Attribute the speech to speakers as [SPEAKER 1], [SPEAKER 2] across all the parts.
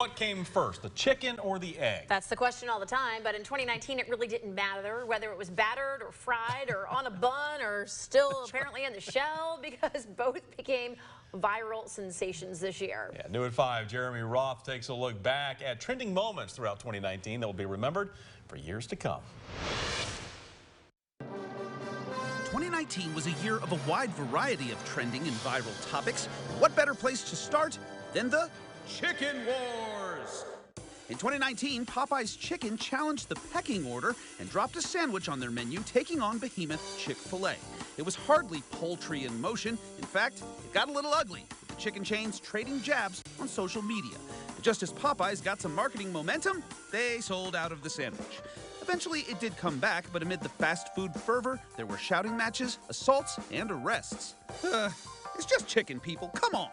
[SPEAKER 1] What came first, the chicken or the egg?
[SPEAKER 2] That's the question all the time, but in 2019 it really didn't matter whether it was battered or fried or on a bun or still apparently in the shell, because both became viral sensations this year.
[SPEAKER 1] Yeah, new at 5, Jeremy Roth takes a look back at trending moments throughout 2019 that will be remembered for years to come.
[SPEAKER 3] 2019 was a year of a wide variety of trending and viral topics. What better place to start than the Chicken Wars? In 2019, Popeye's Chicken challenged the pecking order and dropped a sandwich on their menu, taking on behemoth Chick-fil-A. It was hardly poultry in motion. In fact, it got a little ugly, with the chicken chains trading jabs on social media. But just as Popeye's got some marketing momentum, they sold out of the sandwich. Eventually, it did come back, but amid the fast food fervor, there were shouting matches, assaults, and arrests. It's just chicken, people. Come on.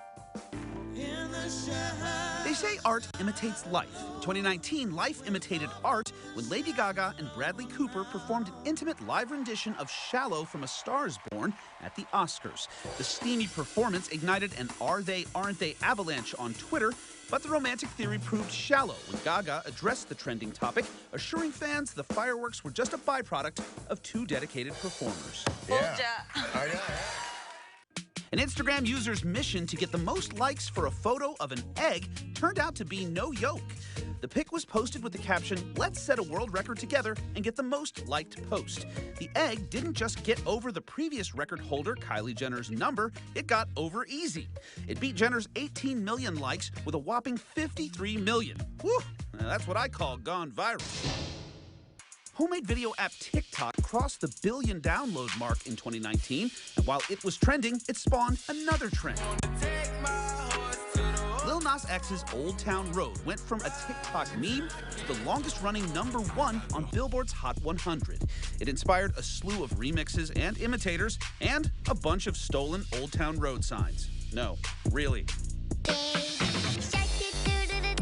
[SPEAKER 3] They say art imitates life. In 2019, life imitated art when Lady Gaga and Bradley Cooper performed an intimate live rendition of Shallow from A Star Is Born at the Oscars. The steamy performance ignited an are they, aren't they avalanche on Twitter, but the romantic theory proved shallow when Gaga addressed the trending topic, assuring fans the fireworks were just a byproduct of two dedicated performers.
[SPEAKER 1] Yeah.
[SPEAKER 3] An Instagram user's mission to get the most likes for a photo of an egg turned out to be no yolk. The pic was posted with the caption, "Let's set a world record together and get the most liked post." The egg didn't just get over the previous record holder, Kylie Jenner's number, it got over easy. It beat Jenner's 18 million likes with a whopping 53 million. Whew, that's what I call gone viral. Homemade video app TikTok crossed the billion download mark in 2019, and while it was trending, it spawned another trend. Lil Nas X's Old Town Road went from a TikTok meme to the longest-running #1 on Billboard's Hot 100. It inspired a slew of remixes and imitators, and a bunch of stolen Old Town Road signs. No, really.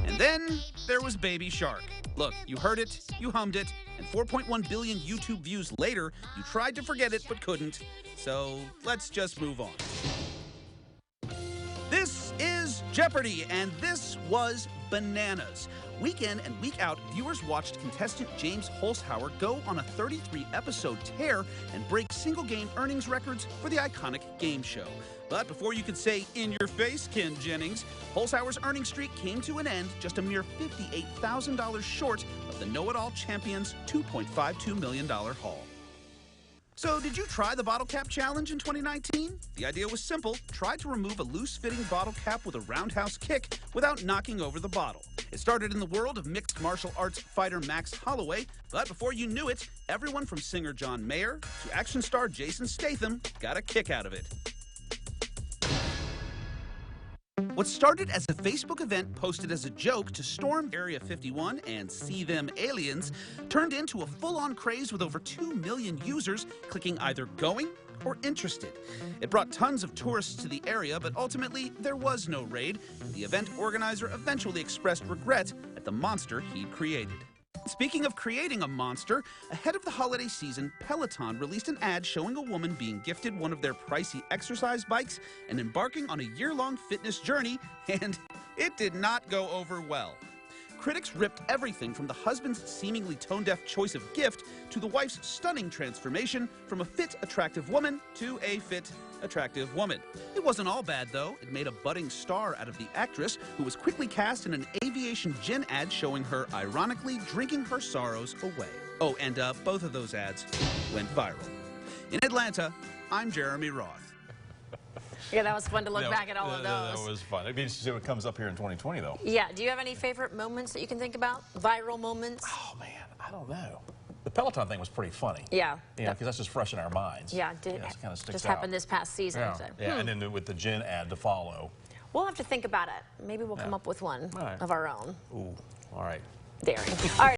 [SPEAKER 3] And then there was Baby Shark. Look, you heard it, you hummed it, and 4.1 billion YouTube views later, you tried to forget it but couldn't. So let's just move on. This is Jeopardy, and this was bananas. Week in and week out, viewers watched contestant James Holzhauer go on a 33-episode tear and break single-game earnings records for the iconic game show. But before you could say, "in your face, Ken Jennings," Holzhauer's earning streak came to an end just a mere $58,000 short of the know-it-all champion's $2.52 million haul. So did you try the bottle cap challenge in 2019? The idea was simple. Try to remove a loose-fitting bottle cap with a roundhouse kick without knocking over the bottle. It started in the world of mixed martial arts fighter Max Holloway, but before you knew it, everyone from singer John Mayer to action star Jason Statham got a kick out of it. What started as a Facebook event posted as a joke to storm Area 51 and see them aliens turned into a full-on craze with over 2 million users clicking either going or interested. It brought tons of tourists to the area, but ultimately there was no raid. The event organizer eventually expressed regret at the monster he'd created. Speaking of creating a monster, ahead of the holiday season, Peloton released an ad showing a woman being gifted one of their pricey exercise bikes and embarking on a year-long fitness journey, and it did not go over well. Critics ripped everything from the husband's seemingly tone-deaf choice of gift to the wife's stunning transformation from a fit, attractive woman to a fit, attractive woman. It wasn't all bad, though. It made a budding star out of the actress, who was quickly cast in an aviation gin ad showing her ironically drinking her sorrows away. Oh, and both of those ads went viral. In Atlanta, I'm Jeremy Roth.
[SPEAKER 2] Yeah, that was fun to look back at all of those.
[SPEAKER 1] That was fun. It'd be interesting to see what comes up here in 2020, though.
[SPEAKER 2] Yeah, do you have any favorite moments that you can think about? Viral moments?
[SPEAKER 1] Oh, man, I don't know. The Peloton thing was pretty funny.
[SPEAKER 2] Yeah.
[SPEAKER 1] Yeah, because that's just fresh in our minds.
[SPEAKER 2] Yeah, it did.
[SPEAKER 1] It kind of sticks
[SPEAKER 2] just
[SPEAKER 1] out.
[SPEAKER 2] happened this past season.
[SPEAKER 1] Yeah,
[SPEAKER 2] So.
[SPEAKER 1] yeah. And then with the gin ad to follow.
[SPEAKER 2] We'll have to think about it. Maybe we'll come up with one of our own.
[SPEAKER 1] Ooh, all right.
[SPEAKER 2] Daring. All right.